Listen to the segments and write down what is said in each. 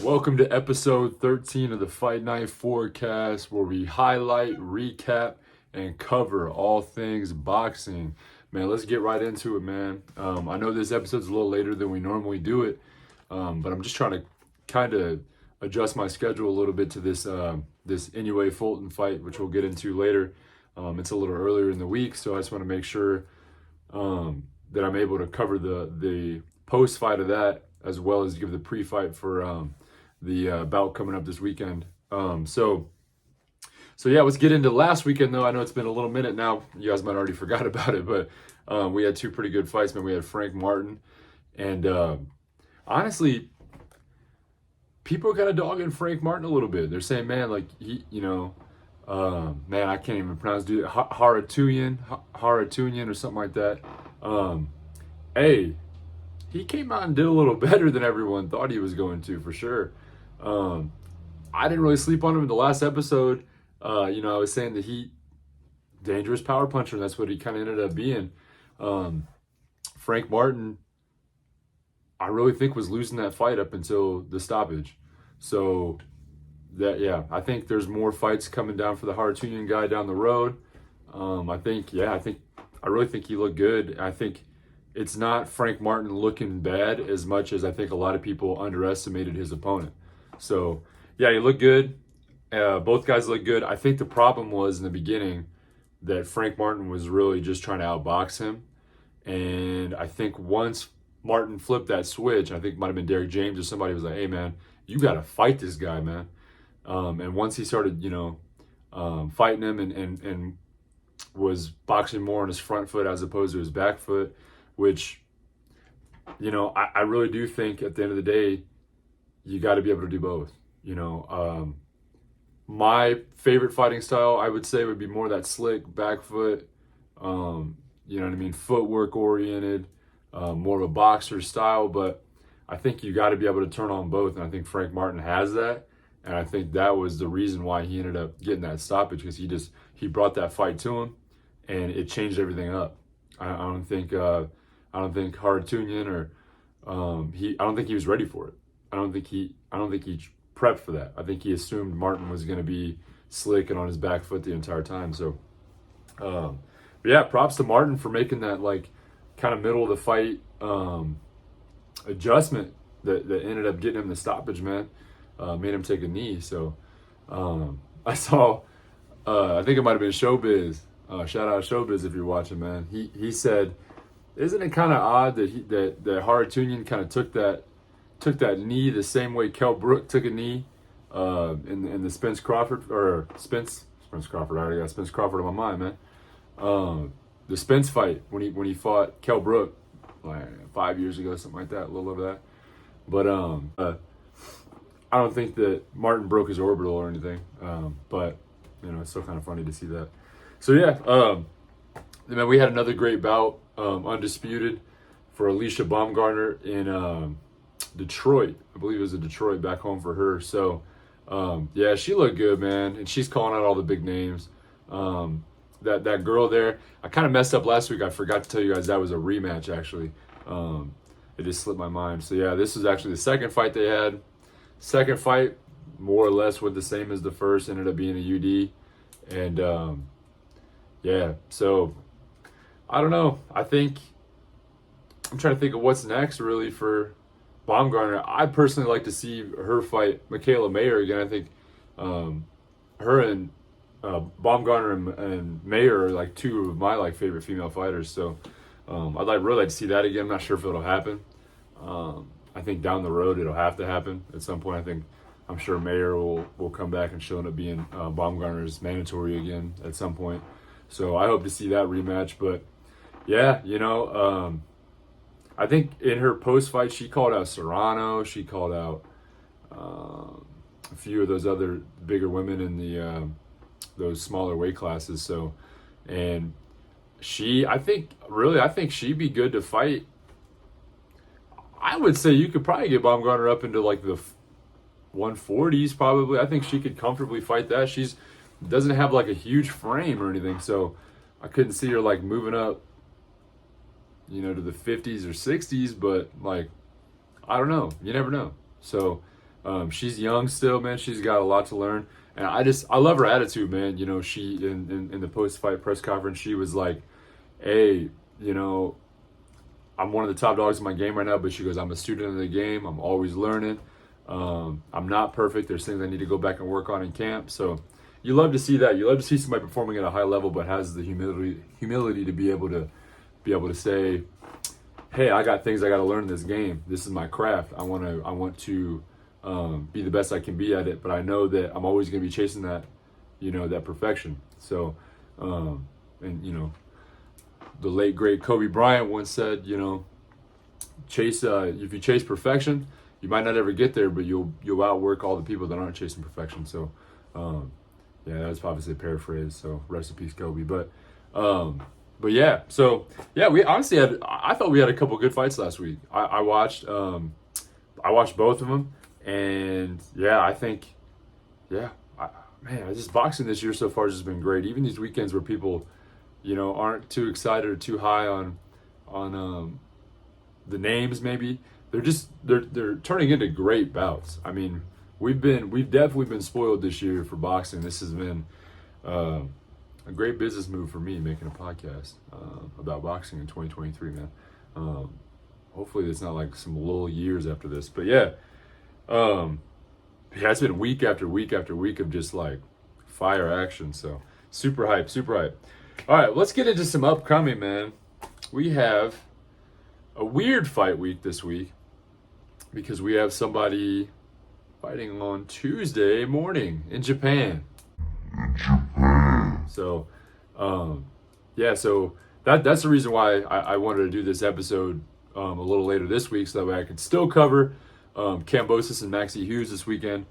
Welcome to episode 13 of the Fight Night Forecast, where we highlight, recap, and cover all things boxing. Man, let's get right into it, man. I know this episode's a little later than we normally do it, but I'm just trying to kind of adjust my schedule a little bit to this Inoue Fulton fight, which we'll get into later. It's a little earlier in the week, so I just want to make sure that I'm able to cover the post fight of that, as well as give the pre-fight for the bout coming up this weekend. So yeah, let's get into last weekend though. I know it's been a little minute now. You guys might already forgot about it, but we had two pretty good fights, man. We had Frank Martin, and honestly, people are kind of dogging Frank Martin a little bit. They're saying, man, like man, I can't even pronounce it. Haratuyan or something like that. Hey, he came out and did a little better than everyone thought he was going to, for sure. I didn't really sleep on him in the last episode. I was saying that dangerous power puncher, and that's what he kind of ended up being. Frank Martin, I really think, was losing that fight up until the stoppage. So I think there's more fights coming down for the Hartunian guy down the road. I really think he looked good. I think it's not Frank Martin looking bad as much as I think a lot of people underestimated his opponent. So, yeah, he looked good. Both guys looked good. I think the problem was in the beginning that Frank Martin was really just trying to outbox him. And I think once Martin flipped that switch, I think it might have been Derek James or somebody was like, hey, man, you got to fight this guy, man. And once he started, fighting him and was boxing more on his front foot as opposed to his back foot, which, I really do think at the end of the day, you got to be able to do both. My favorite fighting style, I would say, would be more that slick back foot, footwork oriented, more of a boxer style. But I think you got to be able to turn on both, and I think Frank Martin has that. And I think that was the reason why he ended up getting that stoppage, because he brought that fight to him, and it changed everything up. I don't think Haratunian I don't think he was ready for it. I don't think he prepped for that. I think he assumed Martin was going to be slick and on his back foot the entire time. So, but yeah, props to Martin for making that kind of middle of the fight adjustment that ended up getting him the stoppage, man. Made him take a knee. So I saw, I think it might have been Showbiz. Shout out Showbiz if you're watching, man. He said, isn't it kind of odd that Haratunian kind of took that knee the same way Kell Brook took a knee in the Spence Crawford Crawford. I already got Spence Crawford on my mind, man. The Spence fight when he fought Kell Brook like 5 years ago, something like that, a little over that. But I don't think that Martin broke his orbital or anything. But it's still kind of funny to see that. So yeah, man, we had another great bout, undisputed, for Alicia Baumgartner in Detroit. I believe it was in Detroit, back home for her. So yeah, she looked good, man, and she's calling out all the big names. That girl there, I kind of messed up last week. I forgot to tell you guys that was a rematch, actually. It just slipped my mind. So yeah, this is actually the second fight they had. Second fight, more or less, went the same as the first. Ended up being a UD, and yeah. So I don't know. I'm trying to think of what's next, really, for Baumgartner. I'd personally like to see her fight Michaela Mayer again. I think her and Baumgartner and Mayer are like two of my favorite female fighters. So I'd really like to see that again. I'm not sure if it'll happen. I think down the road it'll have to happen at some point. I'm sure Mayer will come back and she'll end up being Baumgartner's mandatory again at some point. So I hope to see that rematch. But yeah, I think in her post-fight, she called out Serrano. She called out a few of those other bigger women in those smaller weight classes. So, and I think she'd be good to fight. I would say you could probably get Baumgartner up into the 140s probably. I think she could comfortably fight that. She's doesn't have a huge frame or anything, so I couldn't see her moving up to the 50s or 60s, but I don't know. You never know. So She's young still, man. She's got a lot to learn. And I love her attitude, man. You know, she, in the post-fight press conference, she was like, hey, you know, I'm one of the top dogs in my game right now, but she goes, I'm a student of the game. I'm always learning. I'm not perfect. There's things I need to go back and work on in camp. So you love to see that. You love to see somebody performing at a high level, but has the humility to be able to say, hey, I got things I got to learn in this game. This is my craft. I want to be the best I can be at it, but I know that I'm always going to be chasing that, you know, that perfection. So, and you know, the late great Kobe Bryant once said, you know, if you chase perfection, you might not ever get there, but you'll outwork all the people that aren't chasing perfection. So, yeah, that was obviously a paraphrase. So rest in peace, Kobe. But yeah, so yeah, we honestly I thought we had a couple good fights last week. I watched both of them, and yeah, I think, yeah, just boxing this year so far has just been great. Even these weekends where people, you know, aren't too excited or too high on the names, maybe they're turning into great bouts. I mean, we've definitely been spoiled this year for boxing. This has been a great business move for me, making a podcast about boxing in 2023, man. Hopefully it's not like some lull years after this, but yeah, it's been week after week after week of just like fire action. So super hype, super hype. All right, let's get into some upcoming, man. We have a weird fight week this week because we have somebody fighting on Tuesday morning in Japan. So, yeah, so that's the reason why I wanted to do this episode a little later this week, so that way I could still cover Kambosos and Maxie Hughes this weekend,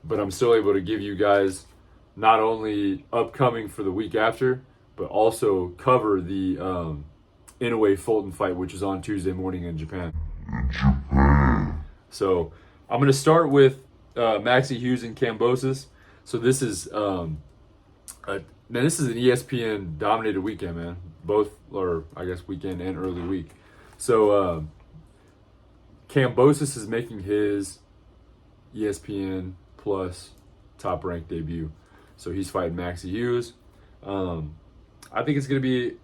but I'm still able to give you guys not only upcoming for the week after, but also cover the Inoue Fulton fight, which is on Tuesday morning in Japan. So I'm going to start with Maxie Hughes and Kambosos. So this is this is an ESPN dominated weekend, man. Both, or I guess weekend and early week. So Kambosos is making his ESPN Plus top ranked debut. So he's fighting Maxie Hughes. I think it's going to be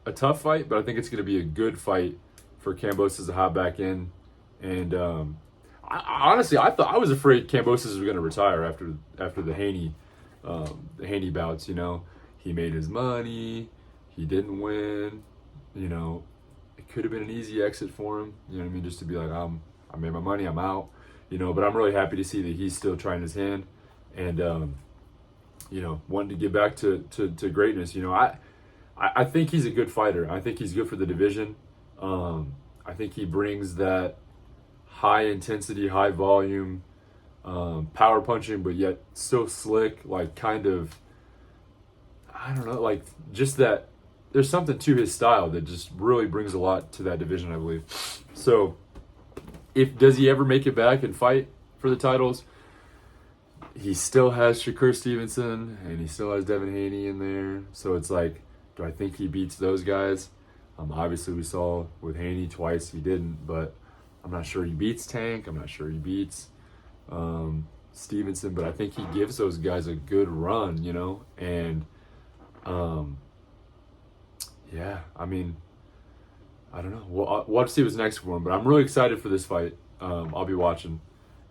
a tough fight, but I think it's going to be a good fight for Kambosos to hop back in. And honestly, I was afraid Kambosos was going to retire after the Haney bouts. You know, he made his money, he didn't win. You know, it could have been an easy exit for him. You know what I mean? Just to be like, I made my money, I'm out. You know, but I'm really happy to see that he's still trying his hand, and you know, wanting to get back to greatness. You know, I think he's a good fighter. I think he's good for the division. I think he brings that high intensity, high volume, power punching, but yet still slick, like kind of, I don't know, like just that there's something to his style that just really brings a lot to that division, I believe. So does he ever make it back and fight for the titles? He still has Shakur Stevenson and he still has Devin Haney in there. So it's like, do I think he beats those guys? Obviously we saw with Haney twice he didn't, but I'm not sure he beats Tank. I'm not sure he beats Stevenson, but I think he gives those guys a good run, you know? And yeah, I mean, I don't know. We'll have to see what's next for him, but I'm really excited for this fight. I'll be watching.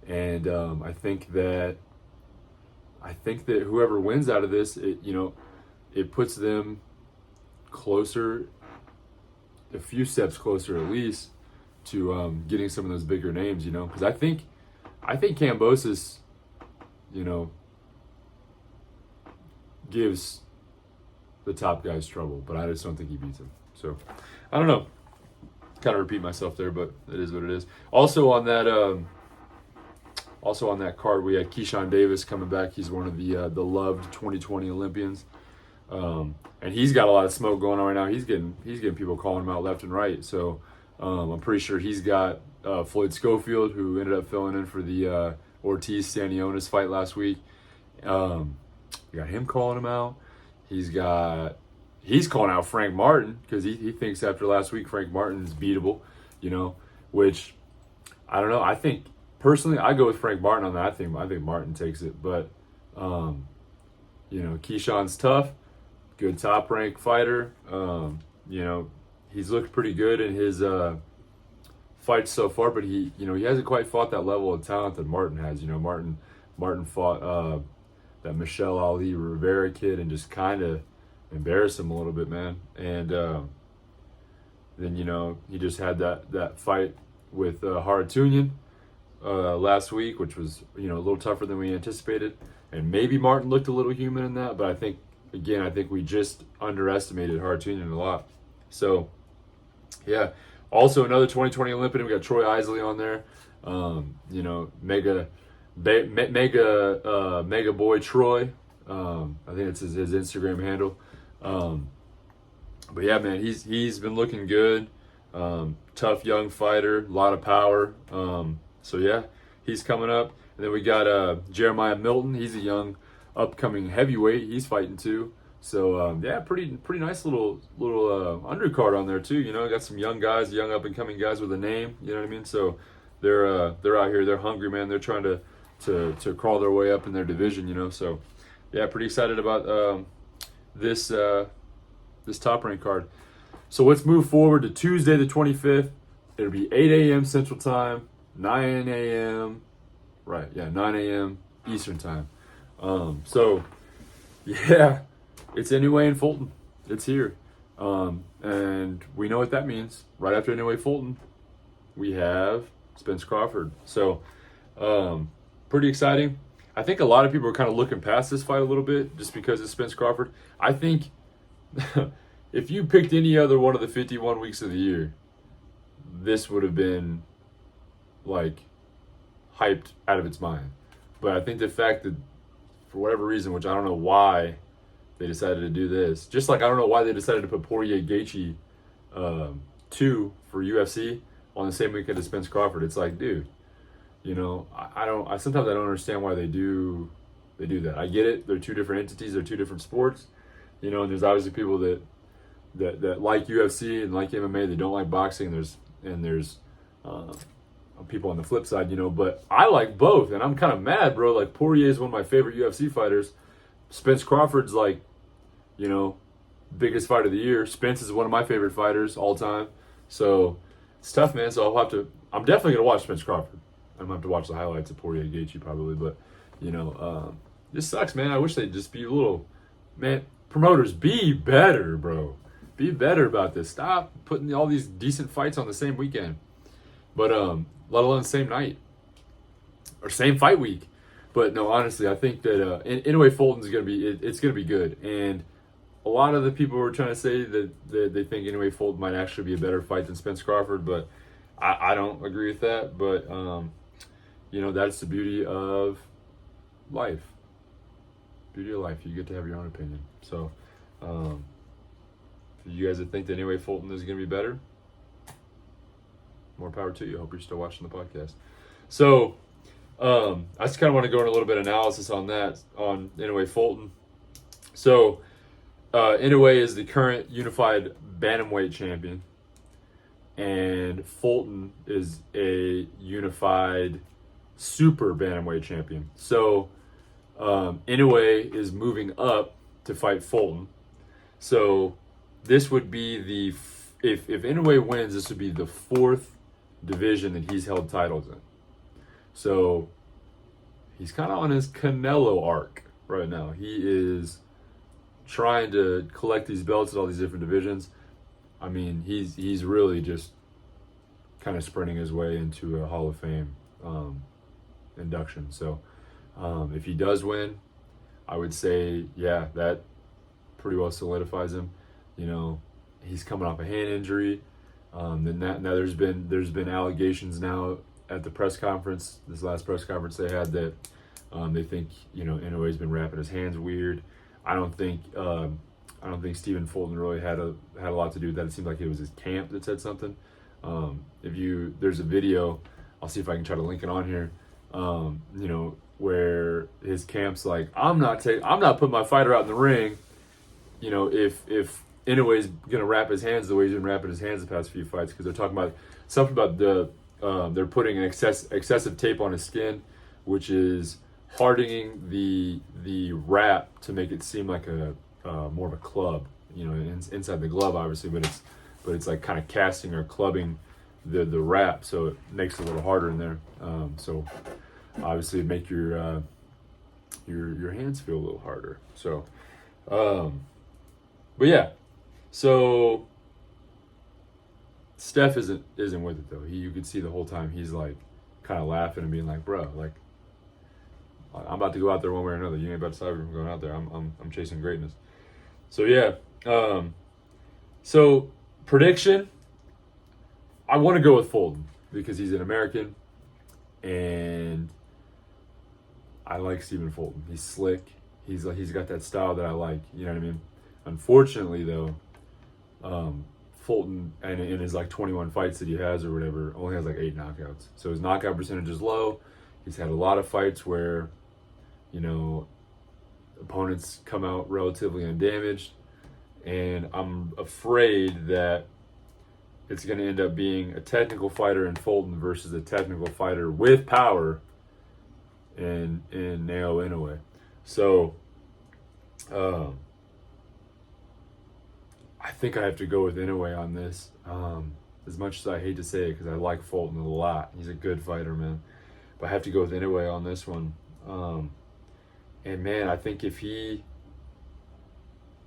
And I think that whoever wins out of this, it puts them closer, a few steps closer at least, to getting some of those bigger names, you know, because I think Kambosos, you know, gives the top guys trouble, but I just don't think he beats him. So I don't know. Kind of repeat myself there, but it is what it is. Also on that card, we had Keyshawn Davis coming back. He's one of the loved 2020 Olympians, and he's got a lot of smoke going on right now. He's getting people calling him out left and right. So I'm pretty sure he's got Floyd Schofield, who ended up filling in for the Ortiz-Stanionis fight last week. We got him calling him out. He's calling out Frank Martin because he thinks after last week Frank Martin is beatable, you know, which I don't know. I think personally, I go with Frank Martin on that. I think Martin takes it, but Keyshawn's tough, good top rank fighter. He's looked pretty good in his fights so far, but he hasn't quite fought that level of talent that Martin has. Martin fought that Michelle Ali Rivera kid and just kind of embarrassed him a little bit, man. And then he just had that fight with Haratunian last week, which was a little tougher than we anticipated, and maybe Martin looked a little human in that, but I think we just underestimated Haratunian a lot. So yeah, also another 2020 Olympian, we got Troy Isley on there. Mega boy Troy. I think it's his Instagram handle. But yeah, man, he's been looking good. Tough young fighter, a lot of power. So yeah, he's coming up. And then we got Jeremiah Milton. He's a young upcoming heavyweight. He's fighting too. So yeah, pretty nice little undercard on there too. Got some young guys, young up and coming guys with a name. You know what I mean? So they're out here. They're hungry, man. They're trying to crawl their way up in their division. So yeah, pretty excited about this top rank card. So let's move forward to Tuesday the 25th. It'll be 8 a.m. Central Time, 9 a.m. Right, yeah, 9 a.m. Eastern Time. So yeah, it's Inoue in Fulton. It's here. And we know what that means. Right after Inoue Fulton, we have Spence Crawford. So pretty exciting. I think a lot of people are kind of looking past this fight a little bit just because it's Spence Crawford. I think if you picked any other one of the 51 weeks of the year, this would have been like hyped out of its mind. But I think the fact that for whatever reason, which I don't know why they decided to do this, just like I don't know why they decided to put Poirier Gaethje 2 for UFC on the same weekend as Spence Crawford. It's like, dude, I sometimes I don't understand why they do that. I get it. They're two different entities. They're two different sports. And there's obviously people that like UFC and like MMA. They don't like boxing. There's people on the flip side, but I like both, and I'm kind of mad, bro. Like, Poirier is one of my favorite UFC fighters. Spence Crawford's like, biggest fight of the year. Spence is one of my favorite fighters all time. So it's tough, man. So I'm definitely gonna watch Spence Crawford. I'm gonna have to watch the highlights of Poirier Gaethje probably, but this sucks, man. I wish they'd just be a little, man. Promoters, be better, bro. Be better about this. Stop putting all these decent fights on the same weekend, but let alone the same night or same fight week. But no, honestly, I think that Inoue Fulton's gonna be it's gonna be good, and a lot of the people were trying to say that they think Inoue Fulton might actually be a better fight than Spence Crawford, but I don't agree with that. But that's the beauty of life. Beauty of life. You get to have your own opinion. So, you guys that think that Inoue Fulton is going to be better, more power to you. I hope you're still watching the podcast. So, I just kind of want to go into a little bit of analysis on that, on Inoue Fulton. So, Inoue is the current unified bantamweight champion, and Fulton is a unified super bantamweight champion. So, Inoue is moving up to fight Fulton. So this would be if Inoue wins, this would be the 4th division that he's held titles in. So he's kind of on his Canelo arc right now. He is trying to collect these belts in all these different divisions. I mean, he's really just kind of sprinting his way into a Hall of Fame induction. So if he does win, I would say, yeah, that pretty well solidifies him. He's coming off a hand injury. Now there's been allegations now at the press conference, this last press conference they had, that they think Inoue's been wrapping his hands weird. I don't think Stephen Fulton really had a lot to do with that. It seemed like it was his camp that said something. There's a video, I'll see if I can try to link it on here. Where his camp's like, I'm not putting my fighter out in the ring. If Inoue's gonna wrap his hands the way he's been wrapping his hands the past few fights, because they're talking about something about the they're putting an excessive tape on his skin, which is hardening the wrap to make it seem like a more of a club, inside the glove, obviously, but it's like kind of casting or clubbing the wrap, so it makes it a little harder in there. So obviously, make your hands feel a little harder. So, but yeah, so Steph isn't with it though. You can see the whole time he's like kind of laughing and being like, "Bro, like I'm about to go out there one way or another. You ain't about to stop me from going out there. I'm chasing greatness." So yeah. So prediction. I want to go with Fulton because he's an American, and I like Stephen Fulton. He's slick. He's got that style that I like. You know what I mean? Unfortunately, though, Fulton and in his like 21 fights that he has or whatever only has like 8 knockouts. So his knockout percentage is low. He's had a lot of fights where, opponents come out relatively undamaged, and I'm afraid that it's going to end up being a technical fighter in Fulton versus a technical fighter with power in Inoue. So, I think I have to go with Inoue on this. As much as I hate to say it, because I like Fulton a lot. He's a good fighter, man. But I have to go with Inoue on this one. And man, I think if he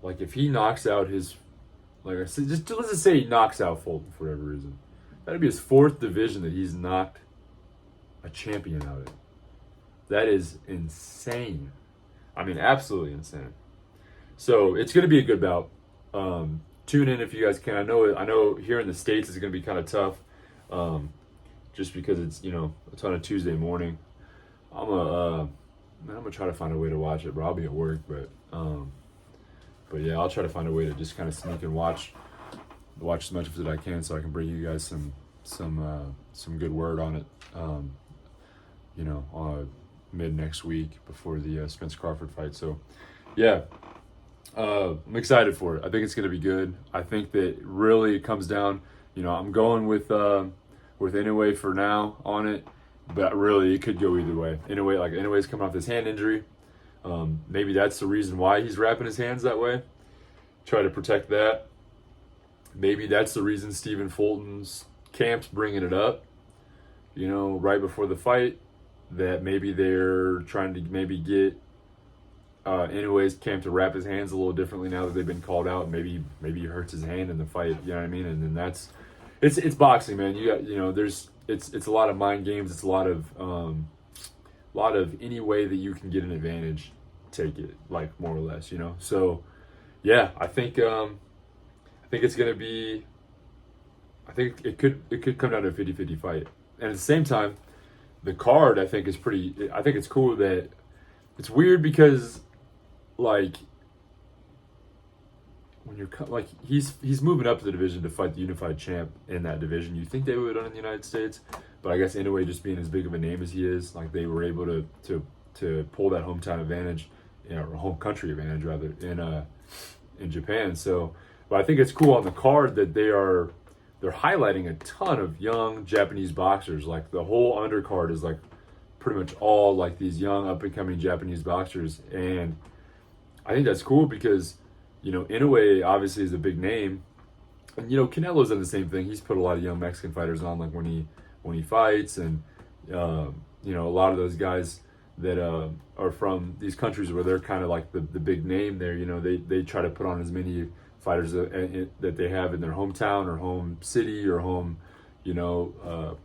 knocks out his, like I said, let's just say he knocks out Fulton for whatever reason, that'd be his 4th division that he's knocked a champion out of. That is insane. I mean, absolutely insane. So it's going to be a good bout. Tune in if you guys can. I know here in the States it's going to be kind of tough, just because it's it's on a Tuesday morning. I'm gonna try to find a way to watch it, bro. I'll be at work, but yeah, I'll try to find a way to just kind of sneak and watch as much of it I can, so I can bring you guys some good word on it. Mid next week before the Spence Crawford fight. So, yeah, I'm excited for it. I think it's going to be good. I think that really it comes down. I'm going with Inoue for now on it, but really it could go either way. Inoue's coming off this hand injury. Maybe that's the reason why he's wrapping his hands that way. Try to protect that. Maybe that's the reason Stephen Fulton's camp's bringing it up, right before the fight, that maybe they're trying to maybe get Inoue's camp to wrap his hands a little differently now that they've been called out. Maybe he hurts his hand in the fight, you know what I mean? And then it's boxing, man. You got, it's a lot of mind games. It's a lot of any way that you can get an advantage, take it, like, more or less, So, yeah, I think it's gonna be. I think it could come down to a 50-50 fight, and at the same time, the card I think is pretty. I think it's cool that it's weird because, like, when you're like he's moving up the division to fight the unified champ in that division. You think they would have done in the United States, but I guess Inoue, just being as big of a name as he is, like, they were able to pull that hometown advantage, or home country advantage rather, in Japan. So, but I think it's cool on the card that they're highlighting a ton of young Japanese boxers. Like, the whole undercard is like pretty much all like these young up and coming Japanese boxers, and I think that's cool because Inoue obviously is a big name, and Canelo's done the same thing. He's put a lot of young Mexican fighters on, like when he fights, and a lot of those guys that are from these countries where they're kind of like the big name there. They try to put on as many fighters that they have in their hometown or home city or home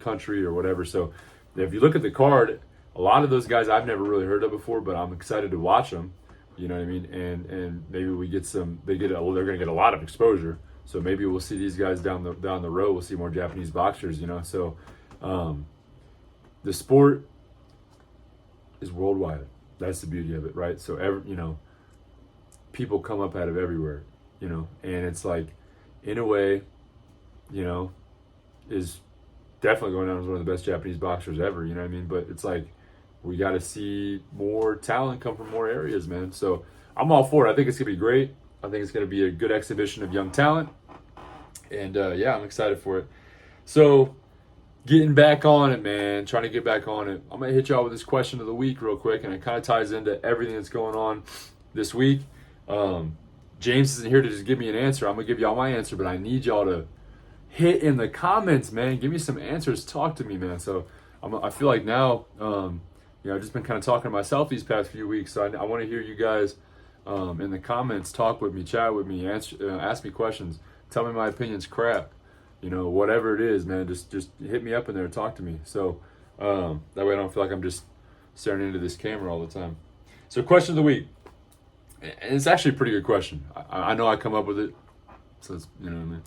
country or whatever. So if you look at the card, a lot of those guys I've never really heard of before, but I'm excited to watch them. You know what I mean? And maybe we get some. They're going to get a lot of exposure. So maybe we'll see these guys down the road. We'll see more Japanese boxers. So the sport is worldwide. That's the beauty of it, right? So people come up out of everywhere. And it's like, Inoue, is definitely going down as one of the best Japanese boxers ever. You know what I mean? But it's like, we got to see more talent come from more areas, man. So I'm all for it. I think it's going to be great. I think it's going to be a good exhibition of young talent. And, yeah, I'm excited for it. So getting back on it, man. Trying to get back on it. I'm gonna hit y'all with this question of the week real quick, and it kind of ties into everything that's going on this week. James isn't here to just give me an answer. I'm gonna give y'all my answer, but I need y'all to hit in the comments, man. Give me some answers. Talk to me, man. So I feel like now, I've just been kind of talking to myself these past few weeks. So I want to hear you guys in the comments. Talk with me, chat with me, ask me questions. Tell me my opinion's crap. Whatever it is, man. Just hit me up in there. Talk to me. So that way I don't feel like I'm just staring into this camera all the time. So question of the week. And it's actually a pretty good question. I know I come up with it, so it's what I mean.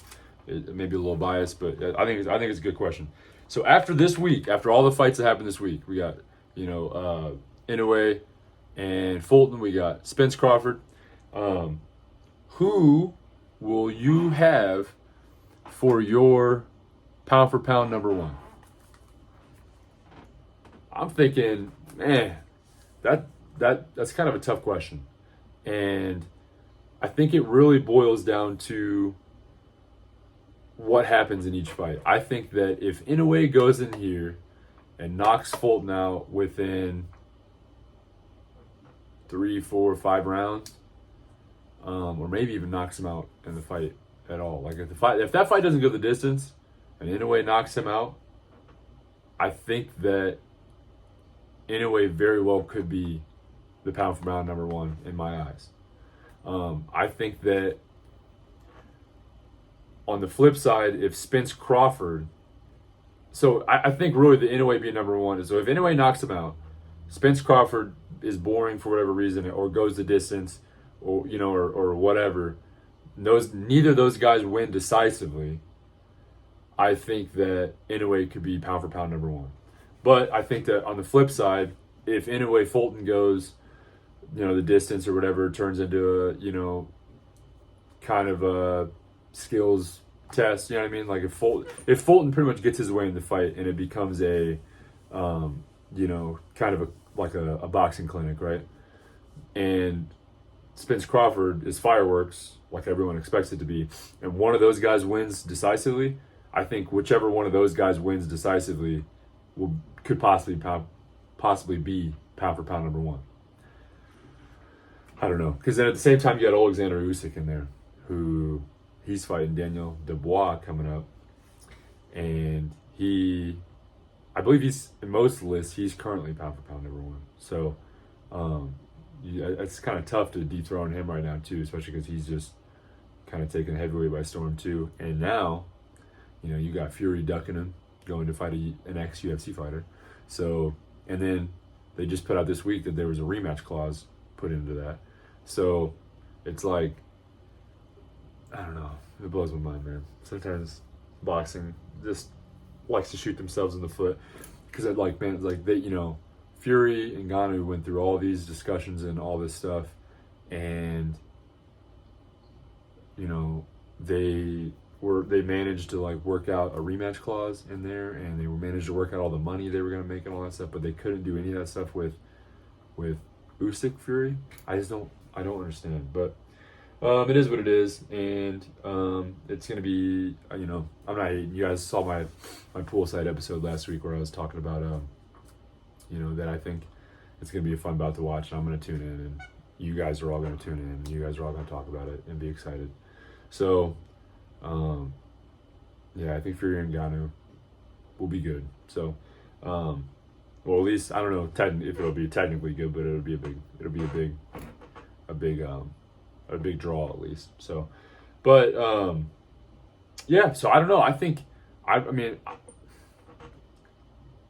It may be a little biased, but I think it's a good question. So after this week, after all the fights that happened this week, we got Inoue and Fulton. We got Spence Crawford. Who will you have for your pound for pound number one? I'm thinking, man, that's kind of a tough question. And I think it really boils down to what happens in each fight. I think that if Inoue goes in here and knocks Fulton out within 3, 4, 5 rounds, or maybe even knocks him out in the fight at all. Like if that fight doesn't go the distance and Inoue knocks him out, I think that Inoue very well could be the pound for pound number one in my eyes. I think that on the flip side, if Spence Crawford, so I think really the Inoue being number one is, so if Inoue knocks him out, Spence Crawford is boring for whatever reason, or goes the distance, or whatever. Neither of those guys win decisively. I think that Inoue could be pound for pound number one. But I think that on the flip side, if Inoue Fulton goes, the distance or whatever, turns into a, kind of a skills test, you know what I mean? Like if Fulton pretty much gets his way in the fight and it becomes a, kind of a boxing clinic, right? And Spence Crawford is fireworks, like everyone expects it to be, and one of those guys wins decisively, I think whichever one of those guys wins decisively could possibly be pound for pound number one. I don't know, because then at the same time you got Alexander Usyk in there, who he's fighting Daniel Dubois coming up, and I believe he's in most lists. He's currently pound for pound number one. So it's kind of tough to dethrone him right now too, especially because he's just kind of taking heavyweight by storm too. And now, you got Fury ducking him, going to fight an ex-UFC fighter. So, and then they just put out this week that there was a rematch clause put into that. So it's like, I don't know. It blows my mind, man. Sometimes boxing just likes to shoot themselves in the foot, because Fury and Ngannou went through all these discussions and all this stuff, and they managed to work out a rematch clause in there, and they managed to work out all the money they were going to make and all that stuff, but they couldn't do any of that stuff with Usyk Fury. I don't understand, but it is what it is, and it's going to be, I'm not hating. You guys saw my poolside episode last week where I was talking about, that I think it's going to be a fun bout to watch, and I'm going to tune in, and you guys are all going to tune in, and you guys are all going to talk about it and be excited. So, I think Fury and Ngannou will be good. So, well, at least I don't know if it'll be technically good, but it'll be a big draw at least. So, but so I don't know. I think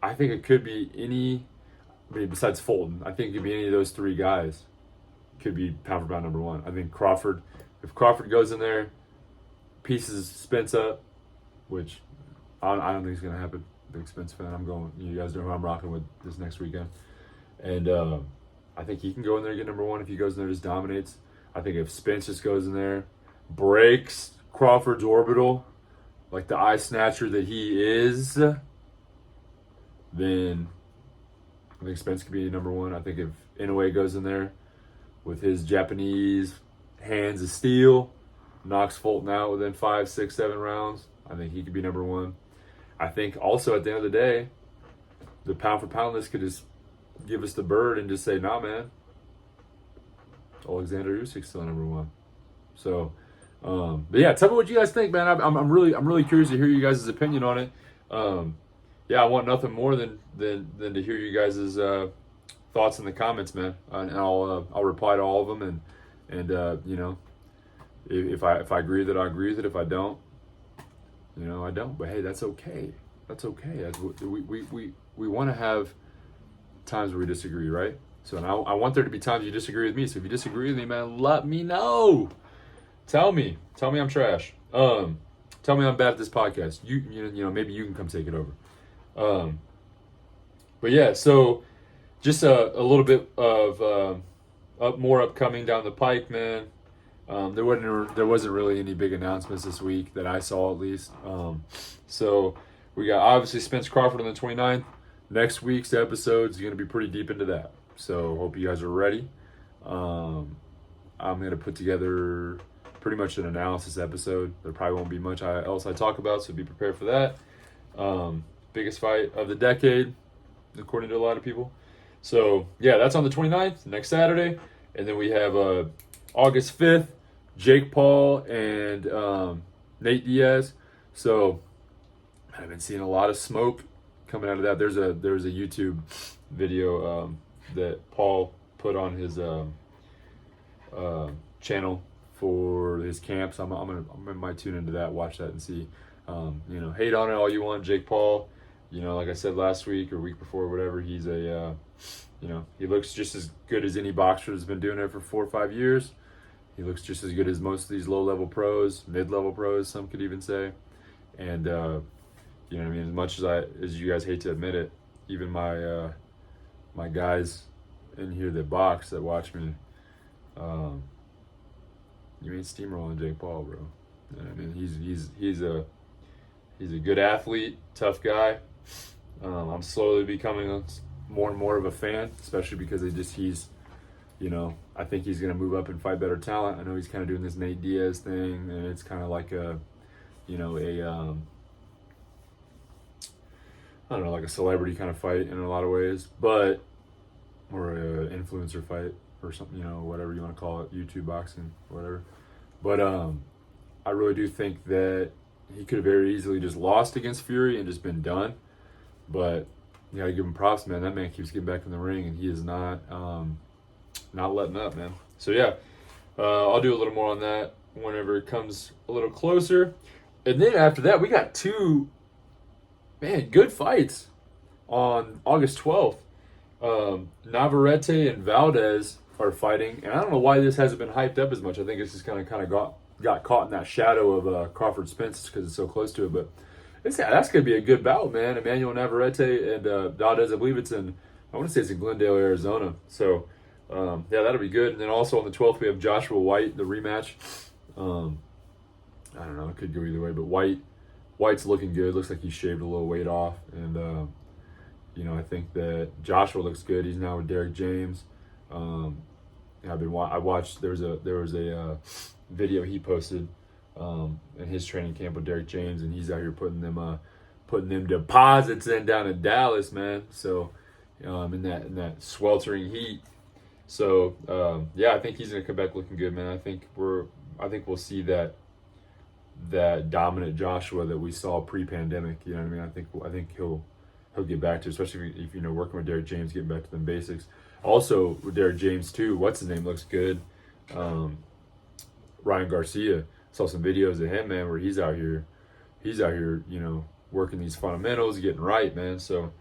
it could be any. Besides Fulton, I think it could be any of those three guys. Could be pound for pound number one. I think Crawford. If Crawford goes in there, pieces Spence up, which I don't think is going to happen. Big Spence fan. I'm going. You guys know who I'm rocking with this next weekend, and I think he can go in there and get number one. If he goes in there, just dominates. I think if Spence just goes in there, breaks Crawford's orbital, like the eye snatcher that he is, then I think Spence could be number one. I think if Inoue goes in there with his Japanese hands of steel, knocks Fulton out within 5, 6, 7 rounds, I think he could be number one. I think also at the end of the day, the pound for pound list could just give us the bird and just say, nah, man, Alexander Usyk's still number one. So, but yeah, tell me what you guys think, man. I'm really curious to hear you guys' opinion on it. Yeah, I want nothing more than to hear you guys' thoughts in the comments, man. And I'll reply to all of them, and you know, if I agree with it, I agree with it. If I don't, you know, I don't. But hey, that's okay. That's okay. We want to have times where we disagree, right? So now I want there to be times you disagree with me. So if you disagree with me, man, let me know. Tell me I'm trash. Tell me I'm bad at this podcast. You know, maybe you can come take it over. But yeah, so just a little bit of more upcoming down the pike, man. There wasn't really any big announcements this week that I saw, at least. So we got obviously Spence Crawford on the 29th. Next week's episode is going to be pretty deep into that. So hope you guys are ready. I'm going to put together pretty much an analysis episode. There probably won't be much else I talk about, so be prepared for that. Biggest fight of the decade, according to a lot of people. So yeah, that's on the 29th, next Saturday. And then we have August 5th, Jake Paul and Nate Diaz. So I've been seeing a lot of smoke coming out of that. There's a YouTube video that Paul put on his channel for his camps. I might tune into that, watch that, and see. You know, hate on it all you want, Jake Paul. You know, like I said last week or week before, whatever. He's a, you know, he looks just as good as any boxer that's been doing it for 4 or 5 years. He looks just as good as most of these low-level pros, mid-level pros, some could even say. And you know what I mean? As much as you guys hate to admit it, even my my guys in here that box, that watch me, you ain't steamrolling Jake Paul, bro. You know what I mean? He's a good athlete, tough guy. I'm slowly becoming more and more of a fan, especially because he's, you know, I think he's going to move up and fight better talent. I know he's kind of doing this Nate Diaz thing, and it's kind of like a, you know, I don't know, like a celebrity kind of fight in a lot of ways, or an influencer fight or something, you know, whatever you want to call it, YouTube boxing, whatever. But I really do think that he could have very easily just lost against Fury and just been done. But you gotta give him props, man. That man keeps getting back in the ring, and he is not letting up, man. So yeah, I'll do a little more on that whenever it comes a little closer. And then after that, we got 2, man, good fights on August 12th. Navarrete and Valdez are fighting, and I don't know why this hasn't been hyped up as much. I think it's just kind of got caught in that shadow of Crawford Spence because it's so close to it. But that's going to be a good bout, man. Emmanuel Navarrete and Valdez. I believe I want to say it's in Glendale, Arizona. So yeah, that'll be good. And then also on the 12th we have Joshua White, the rematch. I don't know, it could go either way, but White's looking good. Looks like he shaved a little weight off, and you know, I think that Joshua looks good. He's now with Derek James. I watched. There was a video he posted in his training camp with Derek James, and he's out here putting them deposits in down in Dallas, man. So in that sweltering heat. So yeah, I think he's gonna come back looking good, man. I think we'll see that dominant Joshua that we saw pre-pandemic. You know what I mean? I think he'll get back to, especially if you know, working with Derek James, getting back to them basics. Also with Derek James too, what's his name looks good. Ryan Garcia, saw some videos of him, man, where he's out here, you know, working these fundamentals, getting right, man. So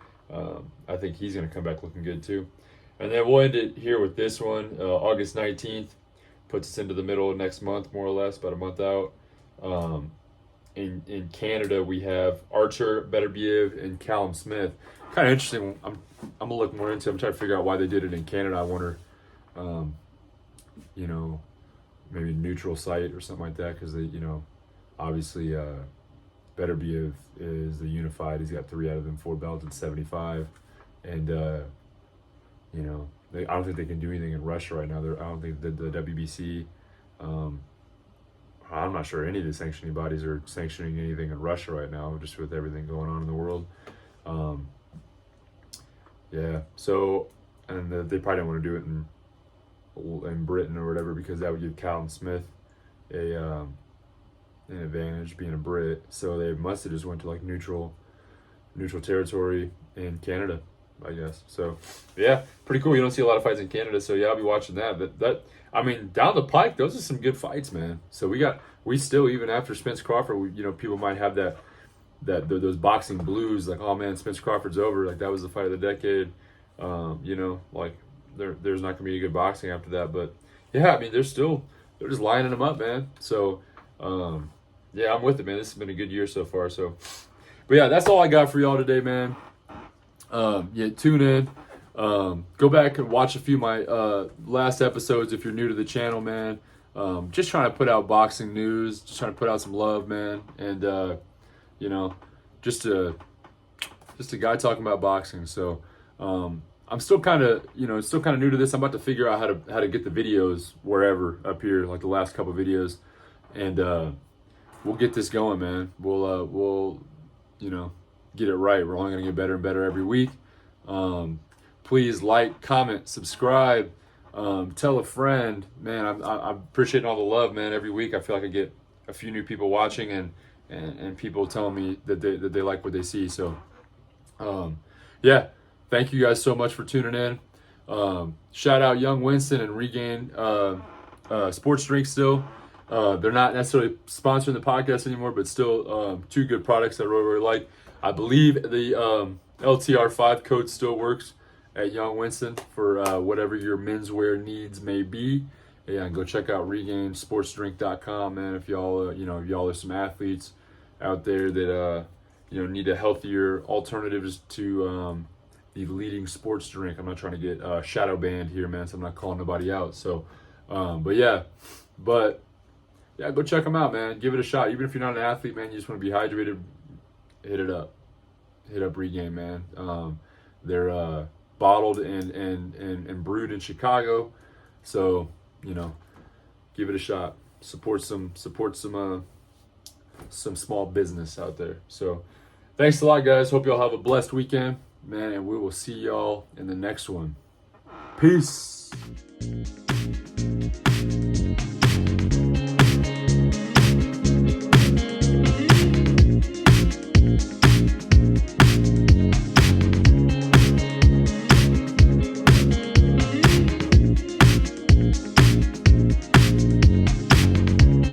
I think he's gonna come back looking good too. And then we'll end it here with this one, August 19th, puts us into the middle of next month, more or less, about a month out. In Canada, we have Archer Beterbiev and Callum Smith. Kind of interesting. I'm gonna look more into it. I'm trying to figure out why they did it in Canada. I wonder, you know, maybe neutral site or something like that, because they, you know, obviously Beterbiev is the unified. He's got 3 out of them 4 belts at 75, and you know, I don't think they can do anything in Russia right now. I don't think the WBC. I'm not sure any of the sanctioning bodies are sanctioning anything in Russia right now, just with everything going on in the world. Yeah, so, and they probably don't want to do it in Britain or whatever, because that would give Callum Smith an advantage being a Brit. So they must have just went to like neutral territory in Canada, I guess. So yeah, pretty cool. You don't see a lot of fights in Canada, so yeah, I'll be watching that. But I mean, down the pike, those are some good fights, man. So we still, even after Spence Crawford, people might have those boxing blues, like, oh man, Spence Crawford's over, like that was the fight of the decade. Like there's not gonna be any good boxing after that. But yeah, I mean, they're just lining them up, man. So yeah, I'm with it, man. This has been a good year so far. So, but yeah, that's all I got for y'all today, man. Yeah, tune in. Go back and watch a few of my last episodes if you're new to the channel, man. Just trying to put out boxing news, just trying to put out some love, man. And just a guy talking about boxing. So I'm still kind of new to this. I'm about to figure out how to get the videos wherever up here, like the last couple videos, and we'll get this going, man. We'll get it right. We're only gonna get better and better every week. Please like, comment, subscribe, tell a friend, man. I'm appreciating all the love, man. Every week I feel like I get a few new people watching and people telling me that they like what they see. So yeah, thank you guys so much for tuning in. Shout out Young Winston and Regain Sports Drink still. They're not necessarily sponsoring the podcast anymore, but still two good products that I really like. I believe the LTR5 code still works at Young Winston for whatever your menswear needs may be. Yeah, and go check out regainsportsdrink.com, man. If y'all are some athletes out there that need a healthier alternatives to the leading sports drink. I'm not trying to get shadow banned here, man, so I'm not calling nobody out. So, but yeah, go check them out, man. Give it a shot. Even if you're not an athlete, man, you just want to be hydrated, hit it up. Hit up Regain, man. They're bottled and brewed in Chicago, so give it a shot. Support some small business out there. So thanks a lot, guys. Hope y'all have a blessed weekend, man, and we will see y'all in the next one. Peace.